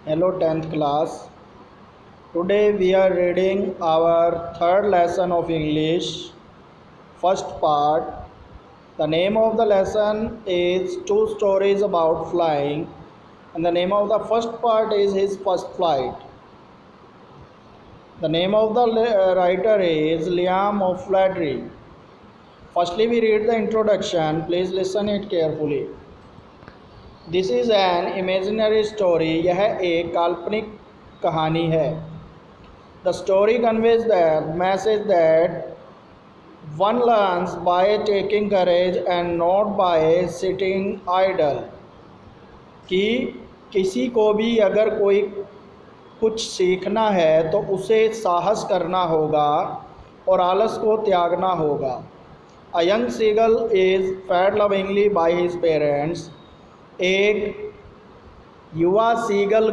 Hello 10th class. Today we are reading our third lesson of English, first part. The name of the lesson is Two Stories About Flying, and the name of the first part is His First Flight. The name of the writer is Liam O'Flaherty. Firstly, we read the introduction. Please listen it carefully. This is an imaginary story. यह एक काल्पनिक कहानी है। The story conveys that message that one learns by taking courage and not bye sitting idle. कि किसी को भी अगर कोई कुछ सीखना है तो उसे साहस करना होगा और आलस को त्यागना होगा। A young seagull is fed lovingly by his parents. एक युवा सीगल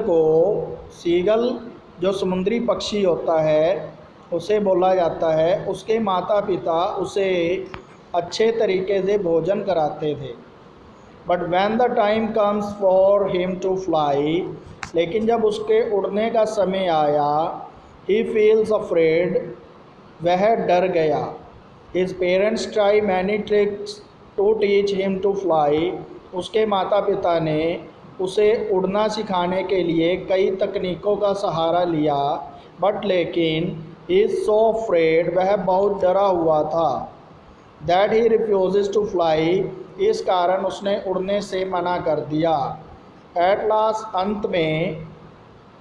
जो समुद्री पक्षी होता है उसे बोला जाता है, उसके माता पिता उसे अच्छे तरीके से भोजन कराते थे। But when the time comes for him to fly, लेकिन जब उसके उड़ने का समय आया, ही फील्स अफ्रेड, वह डर गया। His parents try many tricks to teach him to fly, उसके माता पिता ने उसे उड़ना सिखाने के लिए कई तकनीकों का सहारा लिया। बट लेकिन ही इज़ सो अफ्रेड, वह बहुत डरा हुआ था। That he refuse to fly, इस कारण उसने उड़ने से मना कर दिया। एट लास्ट, अंत में,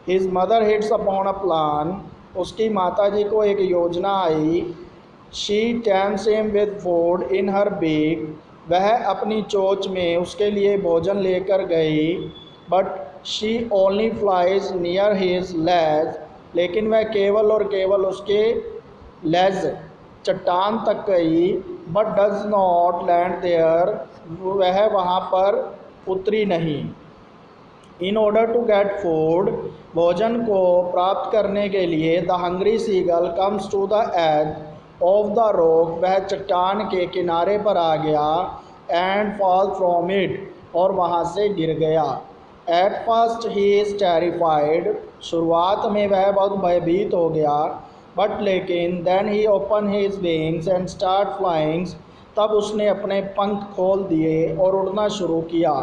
his mother hits upon a plan, उसकी माता जी को एक योजना आई। She tempts him with food in her beak, वह अपनी चोंच में उसके लिए भोजन लेकर गई। But she only flies near his ledge, लेकिन वह केवल और केवल उसके लेज चट्टान तक गई। But does not land there, वह वहाँ पर उतरी नहीं। In order to get food, भोजन को प्राप्त करने के लिए, the hungry seagull comes to the edge of the rock, वह चट्टान के किनारे पर आ गया। एंड फॉल फ्रॉम इट, और वहाँ से गिर गया। At first he is terrified, शुरुआत में वह बहुत भयभीत हो गया। बट लेकिन then he open his wings and start flyings, तब उसने अपने पंख खोल दिए और उड़ना शुरू किया।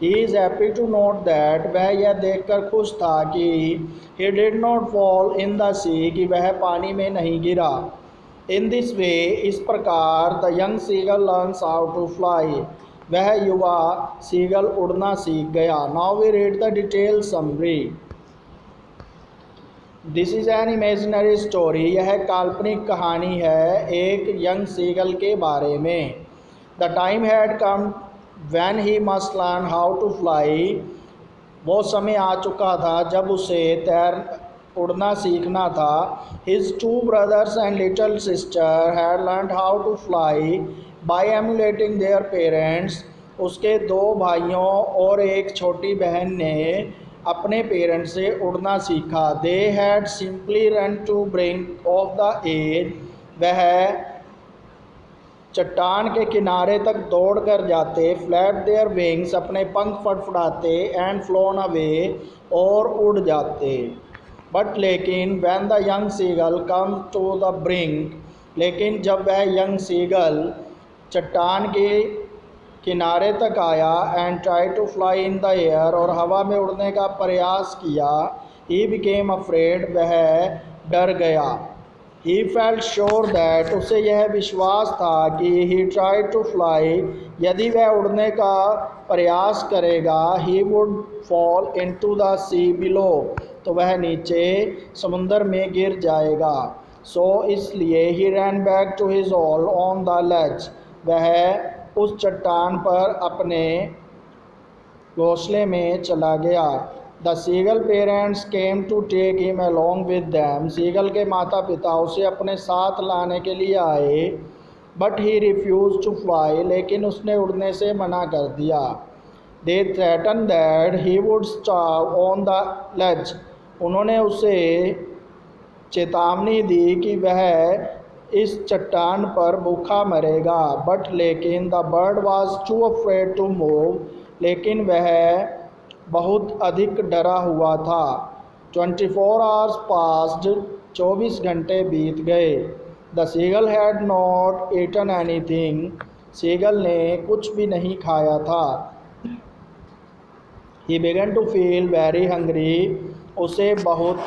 He is happy to note that, वह यह देखकर खुश था कि he did not fall in the sea, कि वह पानी में नहीं गिरा। इन दिस वे, इस प्रकार, the young seagull learns how to fly, वह युवा सीगल उड़ना सीख गया। Now we read the detail summary. This is an imaginary story, यह काल्पनिक कहानी है एक यंग सीगल के बारे में। The time had come when he must learn how to fly, वो समय आ चुका था जब उसे उड़ना सीखना था। His two brothers and little sister had learned how to fly by emulating their parents, उसके दो भाइयों और एक छोटी बहन ने अपने पेरेंट्स से उड़ना सीखा। They had simply run to brink of the edge, वह चट्टान के किनारे तक दौड़ कर जाते। फ्लैप देयर विंग्स, अपने पंख फड़फड़ाते। एंड फ्लोन अवे, और उड़ जाते। बट लेकिन when the young seagull come to the brink, लेकिन जब वह यंग सीगल चट्टान के किनारे तक आया, and try to fly in the air, और हवा में उड़ने का प्रयास किया, ही बिकेम अफ्रेड, वह डर गया। ही फेल्ट श्योर दैट, उसे यह विश्वास था कि ही ट्राई टू फ्लाई, यदि वह उड़ने का प्रयास करेगा, he would fall into the sea below, तो वह नीचे समुंदर में गिर जाएगा। सो इसलिए he ran back to his hole on the ledge, वह उस चट्टान पर अपने घोंसले में चला गया। The seagull parents came to take him along with them, seagull के माता पिता उसे अपने साथ लाने के लिए आए। But he refuse to fly, लेकिन उसने उड़ने से मना कर दिया। They threaten that he would starve on the ledge, उन्होंने उसे चेतावनी दी कि वह इस चट्टान पर भूखा मरेगा। बट लेकिन the bird was too afraid to move, लेकिन वह बहुत अधिक डरा हुआ था। 24 आवर्स पास्ड, 24 घंटे बीत गए। The seagull had not eaten anything, seagull ने कुछ भी नहीं खाया था। He began to feel very hungry, उसे बहुत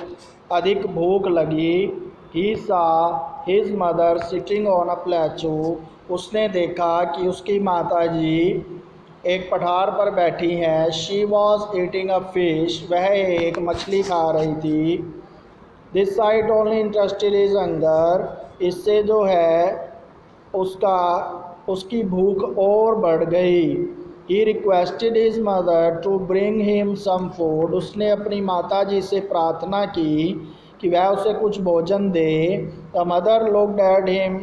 अधिक भूख लगी। He saw his mother sitting on a plateau, उसने देखा कि उसकी माताजी एक पठार पर बैठी हैं। She was eating a fish, वह एक मछली खा रही थी। This site only interested is hunger, इससे जो है उसकी भूख और बढ़ गई। He requested his mother to bring him some food, उसने अपनी माताजी से प्रार्थना की कि वह उसे कुछ भोजन दे। The mother looked at him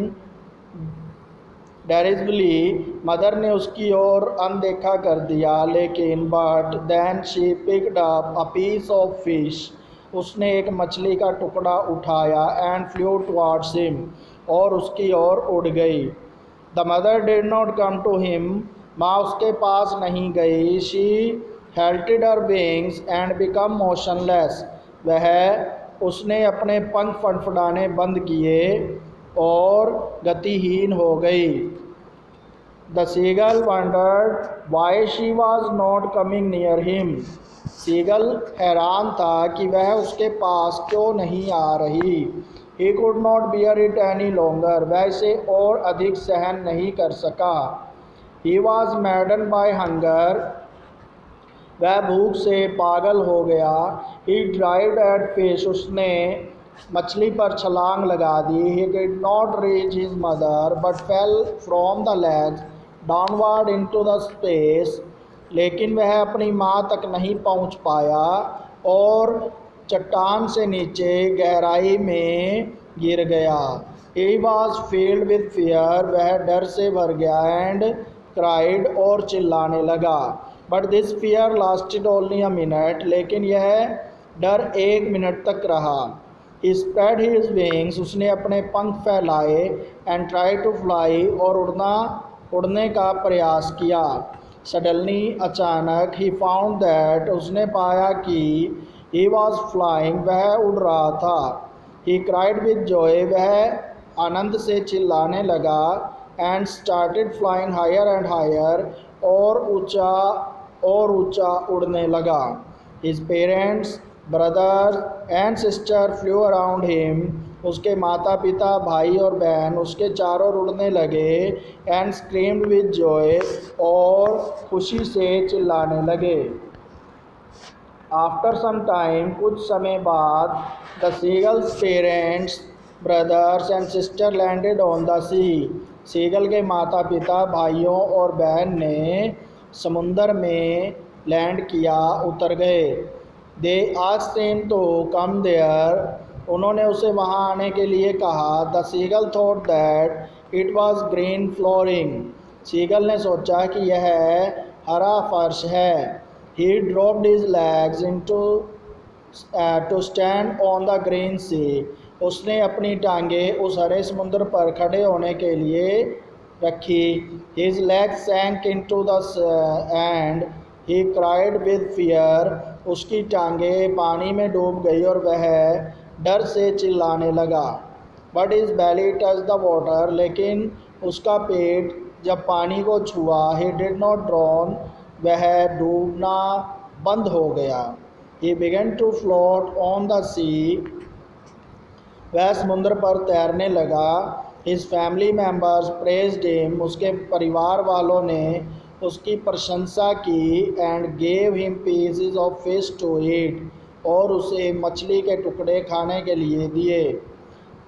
derisively, mother ने उसकी ओर अनदेखा कर दिया, लेकिन but then she picked up a piece of fish, उसने एक मछली का टुकड़ा उठाया एंड फ्लू टुवर्ड्स हिम, और उसकी ओर उड़ गई। The mother did not come to him, माँ उसके पास नहीं गई। She halted her wings and become motionless, उसने अपने पंख फड़फड़ाने बंद किए और गतिहीन हो गई। The seagull wondered why she was not coming near him, seagull हैरान था कि वह उसके पास क्यों नहीं आ रही। He could not bear it any longer, वह इसे और अधिक सहन नहीं कर सका। He was maddened by hunger, वह भूख से पागल हो गया। ही ड्राइव्ड एट फिश, उसने मछली पर छलांग लगा दी। He did not reach his mother but fell from the legs downward into the space, लेकिन वह अपनी माँ तक नहीं पहुँच पाया और चट्टान से नीचे गहराई में गिर गया। He was field with fear, वह डर से भर गया। एंड क्राइड, और चिल्लाने लगा। But this fear lasted only a minute, लेकिन यह डर 1 मिनट तक रहा। ही स्प्रेड हिज विंग्स, उसने अपने पंख फैलाए। एंड ट्राई टू फ्लाई, और उड़ने का प्रयास किया। सडनली, अचानक, ही फाउंड दैट, उसने पाया कि ही वॉज फ्लाइंग, वह उड़ रहा था। ही क्राइड विद जॉय, वह आनंद से चिल्लाने लगा। And started flying higher and higher, और ऊंचा उड़ने लगा। His parents, brother and sister flew around him, उसके माता पिता, भाई और बहन उसके चारों ओर उड़ने लगे। एंड स्क्रीम्ड विद जॉय, और खुशी से चिल्लाने लगे। आफ्टर सम टाइम, कुछ समय बाद, the seagull's parents, brothers and sister landed on the sea, seagull के माता पिता, भाइयों और बहन ने समुंदर में लैंड किया, उतर गए। They asked him to come there, उन्होंने उसे वहाँ आने के लिए कहा। The seagull thought that it was green flooring, seagull ने सोचा कि यह हरा फर्श है। He dropped his legs into to stand on the green sea, उसने अपनी टांगें उस हरे समुद्र पर खड़े होने के लिए रखी। His legs sank into the and he cried with fear, उसकी टांगें पानी में डूब गई और वह डर से चिल्लाने लगा। But his belly touch the water, लेकिन उसका पेट जब पानी को छुआ, ही डिड नॉट ड्रॉन, वह डूबना बंद हो गया। He began to float on the sea, वह समुद्र पर तैरने लगा। His family members praised him, उसके परिवार वालों ने उसकी प्रशंसा की। And gave him pieces of fish to eat, और उसे मछली के टुकड़े खाने के लिए दिए।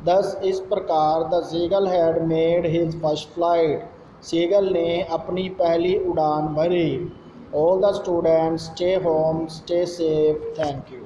दस, इस प्रकार, the seagull had made his first flight, seagull ने अपनी पहली उड़ान भरी। All the students stay home, stay safe, thank you.